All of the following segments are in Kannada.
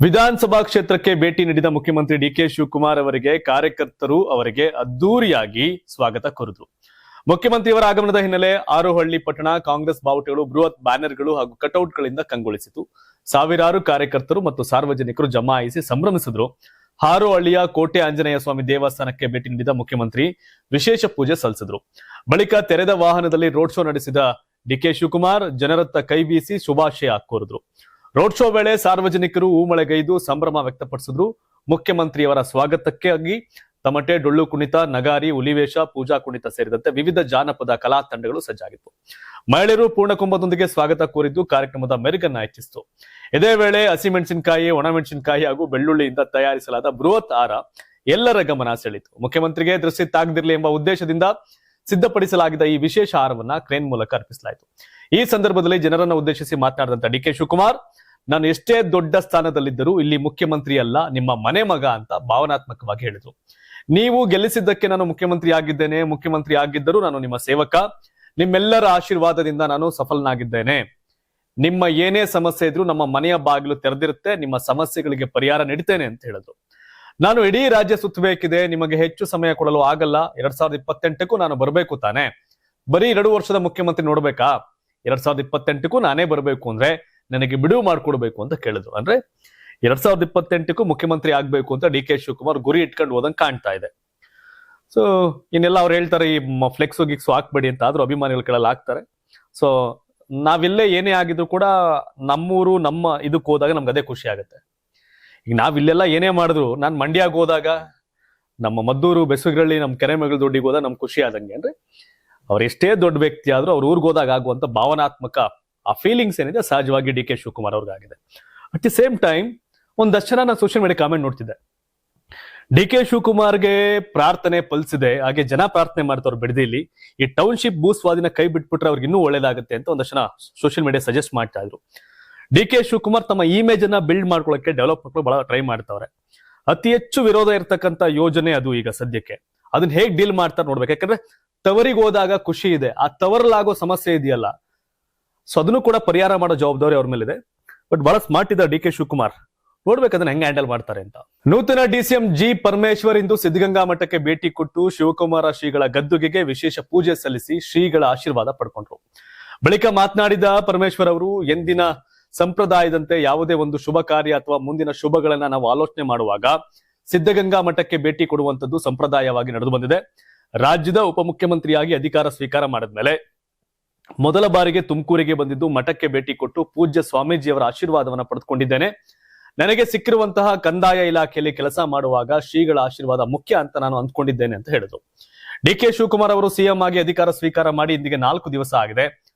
ವಿಧಾನಸಭಾ ಕ್ಷೇತ್ರಕ್ಕೆ ಭೇಟಿ ನೀಡಿದ ಮುಖ್ಯಮಂತ್ರಿ ಡಿಕೆ ಶಿವಕುಮಾರ್ ಅವರಿಗೆ ಕಾರ್ಯಕರ್ತರು ಅವರಿಗೆ ಅದ್ದೂರಿಯಾಗಿ ಸ್ವಾಗತ ಕೋರಿದ್ರು. ಮುಖ್ಯಮಂತ್ರಿಯವರ ಆಗಮನದ ಹಿನ್ನೆಲೆ ಆರೋಹಳ್ಳಿ ಪಟ್ಟಣ ಕಾಂಗ್ರೆಸ್ ಬಾವುಟಗಳು, ಬೃಹತ್ ಬ್ಯಾನರ್ಗಳು ಹಾಗೂ ಕಟೌಟ್ಗಳಿಂದ ಕಂಗೊಳಿಸಿತು. ಸಾವಿರಾರು ಕಾರ್ಯಕರ್ತರು ಮತ್ತು ಸಾರ್ವಜನಿಕರು ಜಮಾಯಿಸಿ ಸಂಭ್ರಮಿಸಿದ್ರು. ಹಾರೋಹಳ್ಳಿಯ ಕೋಟೆ ಆಂಜನೇಯ ಸ್ವಾಮಿ ದೇವಸ್ಥಾನಕ್ಕೆ ಭೇಟಿ ನೀಡಿದ ಮುಖ್ಯಮಂತ್ರಿ ವಿಶೇಷ ಪೂಜೆ ಸಲ್ಲಿಸಿದ್ರು. ಬಳಿಕ ತೆರೆದ ವಾಹನದಲ್ಲಿ ರೋಡ್ ಶೋ ನಡೆಸಿದ ಡಿಕೆ ಶಿವಕುಮಾರ್ ಜನರತ್ತ ಕೈ ಬೀಸಿ ಶುಭಾಶಯ ಕೋರಿದ್ರು. ರೋಡ್ ಶೋ ವೇಳೆ ಸಾರ್ವಜನಿಕರು ಹೂಮಳೆಗೈದು ಸಂಭ್ರಮ ವ್ಯಕ್ತಪಡಿಸಿದ್ರು. ಮುಖ್ಯಮಂತ್ರಿಯವರ ಸ್ವಾಗತಕ್ಕಾಗಿ ತಮಟೆ, ಡೊಳ್ಳು ಕುಣಿತ, ನಗಾರಿ, ಹುಲಿವೇಷ, ಪೂಜಾ ಕುಣಿತ ಸೇರಿದಂತೆ ವಿವಿಧ ಜಾನಪದ ಕಲಾ ತಂಡಗಳು ಸಜ್ಜಾಗಿತ್ತು. ಮಹಿಳೆಯರು ಪೂರ್ಣಕುಂಭದೊಂದಿಗೆ ಸ್ವಾಗತ ಕೋರಿದ್ದು ಕಾರ್ಯಕ್ರಮದ ಮೆರುಗನ್ನ ಹೆಚ್ಚಿಸಿತು. ಇದೇ ವೇಳೆ ಹಸಿಮೆಣಸಿನಕಾಯಿ, ಒಣಮೆಣಸಿನಕಾಯಿ ಹಾಗೂ ಬೆಳ್ಳುಳ್ಳಿಯಿಂದ ತಯಾರಿಸಲಾದ ಬೃಹತ್ ಹಾರ ಎಲ್ಲರ ಗಮನ ಸೆಳೆಯಿತು. ಮುಖ್ಯಮಂತ್ರಿಗೆ ದೃಷ್ಟಿ ತಾಗದಿರಲಿ ಎಂಬ ಉದ್ದೇಶದಿಂದ ಸಿದ್ಧಪಡಿಸಲಾಗಿದ್ದ ಈ ವಿಶೇಷ ಹಾರವನ್ನ ಕ್ರೇನ್ ಮೂಲಕ ಅರ್ಪಿಸಲಾಯಿತು. ಈ ಸಂದರ್ಭದಲ್ಲಿ ಜನರನ್ನ ಉದ್ದೇಶಿಸಿ ಮಾತನಾಡಿದಂತ ಡಿಕೆ ಶಿವಕುಮಾರ್, ನಾನು ಎಷ್ಟೇ ದೊಡ್ಡ ಸ್ಥಾನದಲ್ಲಿದ್ದರೂ ಇಲ್ಲಿ ಮುಖ್ಯಮಂತ್ರಿ ಅಲ್ಲ, ನಿಮ್ಮ ಮನೆ ಮಗ ಅಂತ ಭಾವನಾತ್ಮಕವಾಗಿ ಹೇಳಿದ್ರು. ನೀವು ಗೆಲ್ಲಿಸಿದ್ದಕ್ಕೆ ನಾನು ಮುಖ್ಯಮಂತ್ರಿ ಆಗಿದ್ದೇನೆ, ಮುಖ್ಯಮಂತ್ರಿ ಆಗಿದ್ದರೂ ನಾನು ನಿಮ್ಮ ಸೇವಕ, ನಿಮ್ಮೆಲ್ಲರ ಆಶೀರ್ವಾದದಿಂದ ನಾನು ಸಫಲನಾಗಿದ್ದೇನೆ. ನಿಮ್ಮ ಏನೇ ಸಮಸ್ಯೆ ಇದ್ರೂ ನಮ್ಮ ಮನೆಯ ಬಾಗಿಲು ತೆರೆದಿರುತ್ತೆ, ನಿಮ್ಮ ಸಮಸ್ಯೆಗಳಿಗೆ ಪರಿಹಾರ ನೀಡ್ತೇನೆ ಅಂತ ಹೇಳಿದ್ರು. ನಾನು ಇಡೀ ರಾಜ್ಯ ಸುತ್ತಬೇಕಿದೆ, ನಿಮಗೆ ಹೆಚ್ಚು ಸಮಯ ಕೊಡಲು ಆಗಲ್ಲ. 2028ಕ್ಕೂ ನಾನು ಬರಬೇಕು ತಾನೆ, ಬರೀ 2 ವರ್ಷದ ಮುಖ್ಯಮಂತ್ರಿ ನೋಡ್ಬೇಕಾ? 2028ಕ್ಕೂ ನಾನೇ ಬರಬೇಕು ಅಂದ್ರೆ ನನಗೆ ಬಿಡುವು ಮಾಡ್ಕೊಡ್ಬೇಕು ಅಂತ ಕೇಳಿದ್ರು. ಅಂದ್ರೆ 2028ಕ್ಕೂ ಮುಖ್ಯಮಂತ್ರಿ ಆಗ್ಬೇಕು ಅಂತ ಡಿ ಕೆ ಶಿವಕುಮಾರ್ ಗುರಿ ಇಟ್ಕೊಂಡು ಹೋದಂಗೆ ಕಾಣ್ತಾ ಇದೆ. ಸೊ ಇನ್ನೆಲ್ಲ ಅವ್ರು ಹೇಳ್ತಾರೆ ಈ ಫ್ಲೆಕ್ಸು ಗಿಕ್ಸು ಹಾಕ್ಬೇಡಿ ಅಂತ, ಆದ್ರೂ ಅಭಿಮಾನಿಗಳ ಕೆಳಲ್ಲಿ ಹಾಕ್ತಾರೆ. ಸೊ ನಾವಿಲ್ಲೇ ಏನೇ ಆಗಿದ್ರು ಕೂಡ ನಮ್ಮೂರು ನಮ್ಮ ಇದಕ್ಕೆ ಹೋದಾಗ ನಮ್ಗೆ ಅದೇ ಖುಷಿ ಆಗುತ್ತೆ. ಈಗ ನಾವಿಲ್ಲೆಲ್ಲ ಏನೇ ಮಾಡಿದ್ರು, ನಾನು ಮಂಡ್ಯಕ್ಕೆ ಹೋದಾಗ, ನಮ್ಮ ಮದ್ದೂರು, ಬೆಸುಗರಳ್ಳಿ, ನಮ್ಮ ಕೆರೆಮಗಳ ದುಡ್ಡಿಗೆ ಹೋದಾಗ ನಮ್ಗೆ ಖುಷಿ ಆದಂಗೆ. ಅಂದ್ರೆ ಅವ್ರು ಎಷ್ಟೇ ದೊಡ್ಡ ವ್ಯಕ್ತಿ ಆದ್ರೂ ಅವ್ರ ಊರಿಗೆ ಹೋದಾಗ ಆಗುವಂತ ಭಾವನಾತ್ಮಕ ಆ ಫೀಲಿಂಗ್ಸ್ ಏನಿದೆ ಸಹಜವಾಗಿ ಡಿ ಕೆ ಶಿವಕುಮಾರ್ ಅವ್ರಿಗಾಗಿದೆ. ಅಟ್ ದಿ ಸೇಮ್ ಟೈಮ್ ಒಂದಷ್ಟು ಜನ ನಾನು ಸೋಷಿಯಲ್ ಮೀಡಿಯಾ ಕಾಮೆಂಟ್ ನೋಡ್ತಿದ್ದೆ, ಡಿ ಕೆ ಶಿವಕುಮಾರ್ಗೆ ಪ್ರಾರ್ಥನೆ ಫಲಿಸಿದೆ, ಹಾಗೆ ಜನ ಪ್ರಾರ್ಥನೆ ಮಾಡ್ತವ್ರು ಬಿಡದಿಲಿ, ಈ ಟೌನ್ಶಿಪ್ ಭೂ ಸ್ವಾಧೀನ ಕೈ ಬಿಟ್ಬಿಟ್ರೆ ಅವ್ರಿಗೆ ಇನ್ನೂ ಒಳ್ಳೇದಾಗುತ್ತೆ ಅಂತ ಒಂದಷ್ಟು ಜನ ಸೋಷಿಯಲ್ ಮೀಡಿಯಾ ಸಜೆಸ್ಟ್ ಮಾಡ್ತಾ ಇದ್ರು. ಡಿ ಕೆ ಶಿವಕುಮಾರ್ ತಮ್ಮ ಇಮೇಜ್ ಅನ್ನ ಬಿಲ್ಡ್ ಮಾಡ್ಕೊಳ್ಳೋಕೆ, ಡೆವಲಪ್ ಮಾಡ್ಕೊಳ್ಳೋಕೆ ಬಹಳ ಟ್ರೈ ಮಾಡ್ತಾವ್ರೆ. ಅತಿ ಹೆಚ್ಚು ವಿರೋಧ ಇರತಕ್ಕಂತ ಯೋಜನೆ ಅದು ಈಗ ಸದ್ಯಕ್ಕೆ. ಅದನ್ನ ಹೇಗ್ ಡೀಲ್ ಮಾಡ್ತಾರೆ ನೋಡ್ಬೇಕು. ಯಾಕಂದ್ರೆ ತವರಿಗೆ ಹೋದಾಗ ಖುಷಿ ಇದೆ, ಆ ತವರಲ್ಲಾಗೋ ಸಮಸ್ಯೆ ಇದೆಯಲ್ಲ, ಸೊ ಅದನ್ನು ಕೂಡ ಪರಿಹಾರ ಮಾಡೋ ಜವಾಬ್ದಾರಿ ಅವ್ರ ಮೇಲಿದೆ. ಬಟ್ ಬಹಳ ಸ್ಮಾರ್ಟ್ ಇದ್ದಾರೆ ಡಿ ಕೆ ಶಿವಕುಮಾರ್, ನೋಡ್ಬೇಕು ಅದನ್ನ ಹೆಂಗ್ ಹ್ಯಾಂಡಲ್ ಮಾಡ್ತಾರೆ ಅಂತ. ನೂತನ ಡಿಸಿಎಂ ಜಿ ಪರಮೇಶ್ವರ್ ಇಂದು ಸಿದ್ಧಗಂಗಾ ಮಠಕ್ಕೆ ಭೇಟಿ ಕೊಟ್ಟು ಶಿವಕುಮಾರ ಶ್ರೀಗಳ ಗದ್ದುಗೆಗೆ ವಿಶೇಷ ಪೂಜೆ ಸಲ್ಲಿಸಿ ಶ್ರೀಗಳ ಆಶೀರ್ವಾದ ಪಡ್ಕೊಂಡ್ರು. ಬಳಿಕ ಮಾತನಾಡಿದ ಪರಮೇಶ್ವರ್ ಅವರು, ಎಂದಿನ ಸಂಪ್ರದಾಯದಂತೆ ಯಾವುದೇ ಒಂದು ಶುಭ ಕಾರ್ಯ ಅಥವಾ ಮುಂದಿನ ಶುಭಗಳನ್ನ ನಾವು ಆಲೋಚನೆ ಮಾಡುವಾಗ ಸಿದ್ಧಗಂಗಾ ಮಠಕ್ಕೆ ಭೇಟಿ ಕೊಡುವಂತದ್ದು ಸಂಪ್ರದಾಯವಾಗಿ ನಡೆದು ಬಂದಿದೆ. ರಾಜ್ಯದ ಉಪಮುಖ್ಯಮಂತ್ರಿಯಾಗಿ ಅಧಿಕಾರ ಸ್ವೀಕಾರ ಮಾಡಿದ್ಮೇಲೆ ಮೊದಲ ಬಾರಿಗೆ ತುಮಕೂರಿಗೆ ಬಂದಿದ್ದು ಮಠಕ್ಕೆ ಭೇಟಿ ಕೊಟ್ಟು ಪೂಜ್ಯ ಸ್ವಾಮೀಜಿಯವರ ಆಶೀರ್ವಾದವನ್ನ ಪಡೆದುಕೊಂಡಿದ್ದೇನೆ. ನನಗೆ ಸಿಕ್ಕಿರುವಂತಹ ಕಂದಾಯ ಇಲಾಖೆಯಲ್ಲಿ ಕೆಲಸ ಮಾಡುವಾಗ ಶ್ರೀಗಳ ಆಶೀರ್ವಾದ ಮುಖ್ಯ ಅಂತ ನಾನು ಅಂದ್ಕೊಂಡಿದ್ದೇನೆ ಅಂತ ಹೇಳಿದ್ರು. ಡಿ ಕೆ ಶಿವಕುಮಾರ್ ಅವರು ಸಿಎಂ ಆಗಿ ಅಧಿಕಾರ ಸ್ವೀಕಾರ ಮಾಡಿ ಇಂದಿಗೆ 4 ದಿವಸ ಆಗಿದೆ.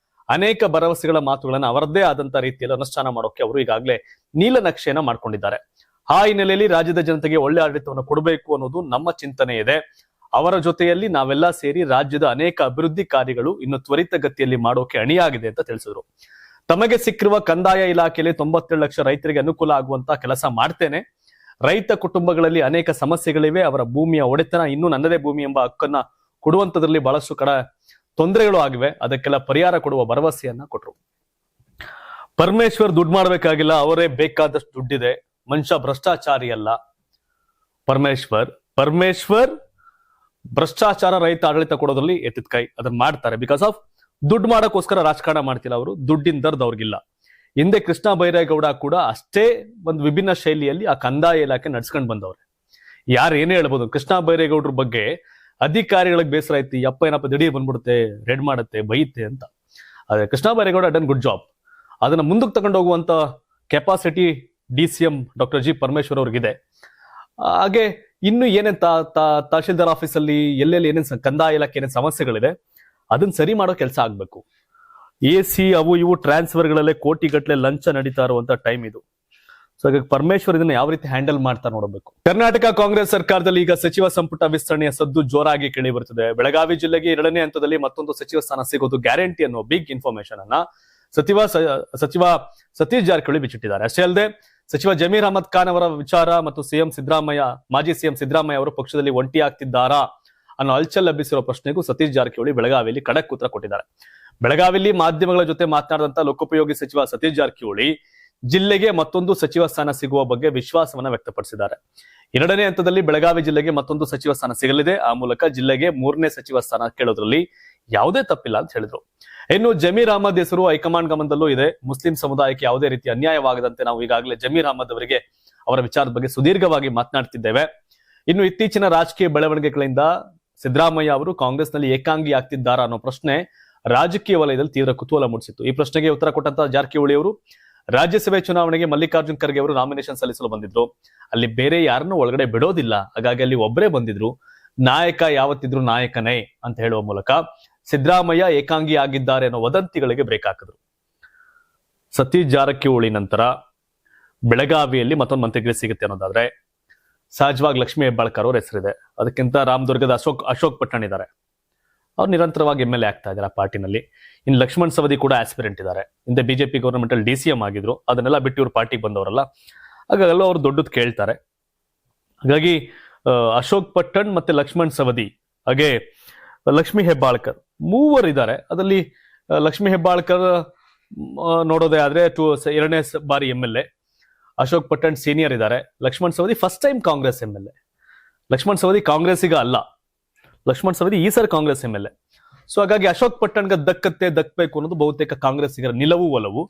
ಅನೇಕ ಭರವಸೆಗಳ ಮಾತುಗಳನ್ನ ಅವರದ್ದೇ ಆದಂತ ರೀತಿಯಲ್ಲಿ ಅನುಷ್ಠಾನ ಮಾಡೋಕೆ ಅವರು ಈಗಾಗಲೇ ನೀಲನಕ್ಷೆಯನ್ನ ಮಾಡ್ಕೊಂಡಿದ್ದಾರೆ. ಆ ಹಿನ್ನೆಲೆಯಲ್ಲಿ ರಾಜ್ಯದ ಜನತೆಗೆ ಒಳ್ಳೆ ಆಡಳಿತವನ್ನು ಕೊಡಬೇಕು ಅನ್ನೋದು ನಮ್ಮ ಚಿಂತನೆ ಇದೆ. ಅವರ ಜೊತೆಯಲ್ಲಿ ನಾವೆಲ್ಲ ಸೇರಿ ರಾಜ್ಯದ ಅನೇಕ ಅಭಿವೃದ್ಧಿ ಕಾರ್ಯಗಳು ಇನ್ನು ತ್ವರಿತಗತಿಯಲ್ಲಿ ಮಾಡೋಕೆ ಅಣಿಯಾಗಿದೆ ಅಂತ ತಿಳಿಸಿದ್ರು. ತಮಗೆ ಸಿಕ್ಕಿರುವ ಕಂದಾಯ ಇಲಾಖೆಯಲ್ಲಿ 97 ಲಕ್ಷ ರೈತರಿಗೆ ಅನುಕೂಲ ಆಗುವಂತ ಕೆಲಸ ಮಾಡ್ತೇನೆ. ರೈತ ಕುಟುಂಬಗಳಲ್ಲಿ ಅನೇಕ ಸಮಸ್ಯೆಗಳಿವೆ, ಅವರ ಭೂಮಿಯ ಒಡೆತನ ಇನ್ನೂ ನನ್ನದೇ ಭೂಮಿ ಎಂಬ ಹಕ್ಕನ್ನ ಕೊಡುವಂತದ್ರಲ್ಲಿ ಬಹಳಷ್ಟು ತೊಂದರೆಗಳು ಆಗಿವೆ, ಅದಕ್ಕೆಲ್ಲ ಪರಿಹಾರ ಕೊಡುವ ಭರವಸೆಯನ್ನ ಕೊಟ್ರು. ಪರಮೇಶ್ವರ್ ದುಡ್ಡು ಮಾಡ್ಬೇಕಾಗಿಲ್ಲ, ಅವರೇ ಬೇಕಾದಷ್ಟು ದುಡ್ಡಿದೆ, ಮನುಷ್ಯ ಭ್ರಷ್ಟಾಚಾರಿ ಅಲ್ಲ. ಪರಮೇಶ್ವರ್ ಭ್ರಷ್ಟಾಚಾರ ರೈತ ಆಡಳಿತ ಕೊಡೋದ್ರಲ್ಲಿ ಎತ್ತಿದ ಕೈ, ಅದನ್ನ ಮಾಡ್ತಾರೆ. ಬಿಕಾಸ್ ಆಫ್ ದುಡ್ಡು ಮಾಡಕ್ಕೋಸ್ಕರ ರಾಜಕಾರಣ ಮಾಡ್ತಿಲ್ಲ ಅವರು, ದುಡ್ಡಿನ ದರ್ದ್ ಅವ್ರಿಗಿಲ್ಲ. ಹಿಂದೆ ಕೃಷ್ಣ ಬೈರೇಗೌಡ ಕೂಡ ಅಷ್ಟೇ ಒಂದು ವಿಭಿನ್ನ ಶೈಲಿಯಲ್ಲಿ ಆ ಕಂದಾಯ ಇಲಾಖೆ ನಡ್ಸ್ಕೊಂಡ್ ಬಂದವ್ರೆ. ಯಾರು ಏನೇ ಹೇಳ್ಬೋದು, ಕೃಷ್ಣ ಬೈರೇಗೌಡ್ರ ಬಗ್ಗೆ ಅಧಿಕಾರಿಗಳಿಗೆ ಬೇಸರ ಐತಿ, ಯಪ್ಪ ಏನಪ್ಪ ದಿಢೀರ್ ಬಂದ್ಬಿಡುತ್ತೆ, ರೆಡ್ ಮಾಡುತ್ತೆ, ಬೈಯುತ್ತೆ ಅಂತ. ಆದ್ರೆ Krishna Byregowda done good job. ಅದನ್ನ ಮುಂದಕ್ಕೆ ತಗೊಂಡು ಹೋಗುವಂತ capacity DCM doctor G Parameshwar ಅವ್ರಿಗಿದೆ. ಹಾಗೆ ಇನ್ನು ಏನೇನ್ ತಹಶೀಲ್ದಾರ್ ಆಫೀಸಲ್ಲಿ ಎಲ್ಲೆಲ್ಲಿ ಏನೇನ್ ಕಂದಾಯ ಇಲಾಖೆ ಏನೇನ್ ಸಮಸ್ಯೆಗಳಿದೆ ಅದನ್ನ ಸರಿ ಮಾಡೋ ಕೆಲಸ ಆಗ್ಬೇಕು. AC ಅವು ಇವು ಟ್ರಾನ್ಸ್ಫರ್ಗಳಲ್ಲೇ ಕೋಟಿಗಟ್ಟಲೆ ಲಂಚ ನಡೀತಾ ಇರುವಂತ ಟೈಮ್ ಇದು. ಸೊ ಹಾಗಾಗಿ ಪರಮೇಶ್ವರ್ ಇದನ್ನ ಯಾವ ರೀತಿ ಹ್ಯಾಂಡಲ್ ಮಾಡ್ತಾ ನೋಡಬೇಕು. ಕರ್ನಾಟಕ ಕಾಂಗ್ರೆಸ್ ಸರ್ಕಾರದಲ್ಲಿ ಈಗ ಸಚಿವ ಸಂಪುಟ ವಿಸ್ತರಣೆಯ ಸದ್ದು ಜೋರಾಗಿ ಕೇಳಿ ಬರುತ್ತದೆ. ಬೆಳಗಾವಿ ಜಿಲ್ಲೆಗೆ 2ನೇ ಹಂತದಲ್ಲಿ ಮತ್ತೊಂದು ಸಚಿವ ಸ್ಥಾನ ಸಿಗೋದು ಗ್ಯಾರಂಟಿ ಅನ್ನೋ ಬಿಗ್ ಇನ್ಫಾರ್ಮೇಶನ್ ಅನ್ನ ಸಚಿವ ಸತೀಶ್ ಜಾರಕಿಹೊಳಿ ಬಿಚ್ಚಿಟ್ಟಿದ್ದಾರೆ. ಅಷ್ಟೇ ಅಲ್ಲದೆ ಸಚಿವ ಜಮೀರ್ ಅಹಮದ್ ಖಾನ್ ಅವರ ವಿಚಾರ ಮತ್ತು ಮಾಜಿ ಸಿಎಂ ಸಿದ್ದರಾಮಯ್ಯ ಅವರು ಪಕ್ಷದಲ್ಲಿ ಒಂಟಿ ಆಗ್ತಿದ್ದಾರಾ ಅನ್ನೋ ಅಲ್ಚಲ್ ಲಭಿಸಿರುವ ಪ್ರಶ್ನೆಗೂ ಸತೀಶ್ ಜಾರಕಿಹೊಳಿ ಬೆಳಗಾವಿಯಲ್ಲಿ ಖಡಕ್ ಉತ್ತರ ಕೊಟ್ಟಿದ್ದಾರೆ. ಬೆಳಗಾವಿಯಲ್ಲಿ ಮಾಧ್ಯಮಗಳ ಜೊತೆ ಮಾತನಾಡಿದಂತ ಲೋಕೋಪಯೋಗಿ ಸಚಿವ ಸತೀಶ್ ಜಾರಕಿಹೊಳಿ, ಜಿಲ್ಲೆಗೆ ಮತ್ತೊಂದು ಸಚಿವ ಸ್ಥಾನ ಸಿಗುವ ಬಗ್ಗೆ ವಿಶ್ವಾಸವನ್ನ ವ್ಯಕ್ತಪಡಿಸಿದ್ದಾರೆ. 2ನೇ ಹಂತದಲ್ಲಿ ಬೆಳಗಾವಿ ಜಿಲ್ಲೆಗೆ ಮತ್ತೊಂದು ಸಚಿವ ಸ್ಥಾನ ಸಿಗಲಿದೆ. ಆ ಮೂಲಕ ಜಿಲ್ಲೆಗೆ 3ನೇ ಸಚಿವ ಸ್ಥಾನ ಕೇಳೋದ್ರಲ್ಲಿ ಯಾವುದೇ ತಪ್ಪಿಲ್ಲ ಅಂತ ಹೇಳಿದ್ರು. ಇನ್ನು ಜಮೀರ್ ಅಹಮದ್ ಹೆಸರು ಹೈಕಮಾಂಡ್ ಗಮನದಲ್ಲೂ ಇದೆ. ಮುಸ್ಲಿಂ ಸಮುದಾಯಕ್ಕೆ ಯಾವುದೇ ರೀತಿ ಅನ್ಯಾಯವಾಗದಂತೆ ನಾವು ಈಗಾಗಲೇ ಜಮೀರ್ ಅಹಮದ್ ಅವರಿಗೆ ಅವರ ವಿಚಾರದ ಬಗ್ಗೆ ಸುದೀರ್ಘವಾಗಿ ಮಾತನಾಡ್ತಿದ್ದೇವೆ. ಇನ್ನು ಇತ್ತೀಚಿನ ರಾಜಕೀಯ ಬೆಳವಣಿಗೆಗಳಿಂದ ಸಿದ್ದರಾಮಯ್ಯ ಅವರು ಕಾಂಗ್ರೆಸ್ನಲ್ಲಿ ಏಕಾಂಗಿ ಆಗ್ತಿದ್ದಾರಾ ಅನ್ನೋ ಪ್ರಶ್ನೆ ರಾಜಕೀಯ ವಲಯದಲ್ಲಿ ತೀವ್ರ ಕುತೂಹಲ ಮೂಡಿಸಿತ್ತು. ಈ ಪ್ರಶ್ನೆಗೆ ಉತ್ತರ ಕೊಟ್ಟಂತ ಜಾರಕಿಹೊಳಿ ಅವರು ರಾಜ್ಯಸಭೆ ಚುನಾವಣೆಗೆ ಮಲ್ಲಿಕಾರ್ಜುನ್ ಖರ್ಗೆ ಅವರು ನಾಮಿನೇಷನ್ ಸಲ್ಲಿಸಲು ಬಂದಿದ್ರು. ಅಲ್ಲಿ ಬೇರೆ ಯಾರನ್ನೂ ಒಳಗಡೆ ಬಿಡೋದಿಲ್ಲ, ಹಾಗಾಗಿ ಅಲ್ಲಿ ಒಬ್ಬರೇ ಬಂದಿದ್ರು. ನಾಯಕ ಯಾವತ್ತಿದ್ರು ನಾಯಕನೇ ಅಂತ ಹೇಳುವ ಮೂಲಕ ಸಿದ್ದರಾಮಯ್ಯ ಏಕಾಂಗಿ ಆಗಿದ್ದಾರೆ ಅನ್ನೋ ವದಂತಿಗಳಿಗೆ ಬ್ರೇಕ್ ಹಾಕಿದ್ರು. ಸತೀಶ್ ಜಾರಕಿಹೊಳಿ ನಂತರ ಬೆಳಗಾವಿಯಲ್ಲಿ ಮತ್ತೊಂದು ಮಂತ್ರಿಗಿರಿ ಸಿಗುತ್ತೆ ಅನ್ನೋದಾದ್ರೆ ಸಹಜವಾಗಿ ಲಕ್ಷ್ಮೀ ಹೆಬ್ಬಾಳ್ಕರ್ ಅವ್ರ ಹೆಸರಿದೆ. ಅದಕ್ಕಿಂತ ರಾಮದುರ್ಗದ ಅಶೋಕ್ ಪಟ್ಟಣ್ ಇದ್ದಾರೆ. ಅವ್ರು ನಿರಂತರವಾಗಿ MLA ಆಗ್ತಾ ಇದ್ದಾರೆ ಆ ಪಾರ್ಟಿನಲ್ಲಿ. ಇನ್ನು ಲಕ್ಷ್ಮಣ್ ಸವದಿ ಕೂಡ ಆಸ್ಪಿರೆಂಟ್ ಇದ್ದಾರೆ. ಹಿಂದೆ ಬಿಜೆಪಿ ಗವರ್ಮೆಂಟ್ ಅಲ್ಲಿ DCM ಆಗಿದ್ರು. ಅದನ್ನೆಲ್ಲ ಬಿಟ್ಟು ಇವ್ರು ಪಾರ್ಟಿಗೆ ಬಂದವರಲ್ಲ, ಹಾಗಾಗೆಲ್ಲ ಅವ್ರು ದೊಡ್ಡದು ಕೇಳ್ತಾರೆ. ಹಾಗಾಗಿ ಅಶೋಕ್ ಪಟ್ಟಣ್ ಮತ್ತೆ ಲಕ್ಷ್ಮಣ್ ಸವದಿ ಹಾಗೆ ಲಕ್ಷ್ಮೀ ಹೆಬ್ಬಾಳ್ಕರ್ ಮೂವರಿದ್ದಾರೆ. ಅದರಲ್ಲಿ ಲಕ್ಷ್ಮೀ ಹೆಬ್ಬಾಳ್ಕರ್ ನೋಡೋದೇ ಆದ್ರೆ 2ನೇ ಬಾರಿ MLA. ಅಶೋಕ್ ಪಟ್ಟಣ್ ಸೀನಿಯರ್ ಇದ್ದಾರೆ. Laxman Savadi first time Congress MLA. Laxman Savadi ಕಾಂಗ್ರೆಸ್ಸಿಗ ಅಲ್ಲ, ಲಕ್ಷ್ಮಣ್ ಸವದಿ ಈ ಸರಿ ಕಾಂಗ್ರೆಸ್ MLA. ಸೊ ಹಾಗಾಗಿ ಅಶೋಕ್ ಪಟ್ಟಣ್ಗೆ ದಕ್ಕಬೇಕು ಅನ್ನೋದು ಬಹುತೇಕ ಕಾಂಗ್ರೆಸ್ಸಿಗರ ನಿಲವು ಒಲವು.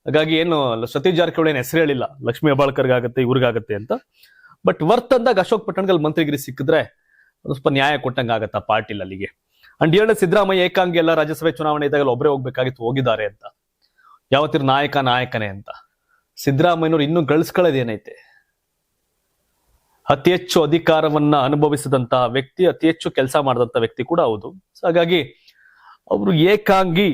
ಹಾಗಾಗಿ ಏನು ಸತೀಶ್ ಜಾರಕಿಹೊಳಿ ಏನು ಹೆಸರು ಹೇಳಿಲ್ಲ ಲಕ್ಷ್ಮೀ ಹೆಬ್ಬಾಳ್ಕರ್ಗಾಗತ್ತೆ ಇವ್ರಿಗಾಗತ್ತೆ ಅಂತ. ಬಟ್ ವರ್ತ್ ಅಂದಾಗ ಅಶೋಕ್ ಪಟ್ಟಣ್ಗಲ್ಲಿ ಮಂತ್ರಿಗಿರಿ ಸಿಕ್ಕಿದ್ರೆ ಸ್ವಲ್ಪ ನ್ಯಾಯ ಕೊಟ್ಟಂಗೆ ಆಗತ್ತ ಪಾಟೀಲ್ ಅಲ್ಲಿಗೆ. ಅಂಡ್ 2ನೇ ಸಿದ್ದರಾಮಯ್ಯ ಏಕಾಂಗಿ ಎಲ್ಲ ರಾಜ್ಯಸಭೆ ಚುನಾವಣೆ ಇದ್ದಾಗ ಒಬ್ಬರೇ ಹೋಗ್ಬೇಕಾಗಿತ್ತು, ಹೋಗಿದ್ದಾರೆ ಅಂತ. ಯಾವತ್ತಿರ ನಾಯಕನೇ ಅಂತ. ಸಿದ್ದರಾಮಯ್ಯನವ್ರು ಇನ್ನೂ ಗಳಿಸ್ಕೊಳ್ಳೋದೇನೈತೆ? ಅತಿ ಹೆಚ್ಚು ಅಧಿಕಾರವನ್ನ ಅನುಭವಿಸಿದಂತಹ ವ್ಯಕ್ತಿ, ಅತಿ ಹೆಚ್ಚು ಕೆಲಸ ಮಾಡಿದಂತ ವ್ಯಕ್ತಿ ಕೂಡ ಹೌದು. ಹಾಗಾಗಿ ಅವರು ಏಕಾಂಗಿ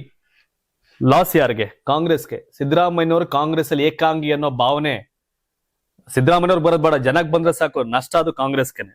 ಲಾಸ್ ಯಾರಿಗೆ? ಕಾಂಗ್ರೆಸ್ಗೆ. ಸಿದ್ದರಾಮಯ್ಯನವರು ಕಾಂಗ್ರೆಸ್ ಅಲ್ಲಿ ಏಕಾಂಗಿ ಅನ್ನೋ ಭಾವನೆ ಸಿದ್ದರಾಮಯ್ಯವ್ರು ಬರೋದ್ ಬೇಡ, ಜನಕ್ಕೆ ಬಂದ್ರೆ ಸಾಕು, ನಷ್ಟ ಅದು ಕಾಂಗ್ರೆಸ್ಗೆನೆ.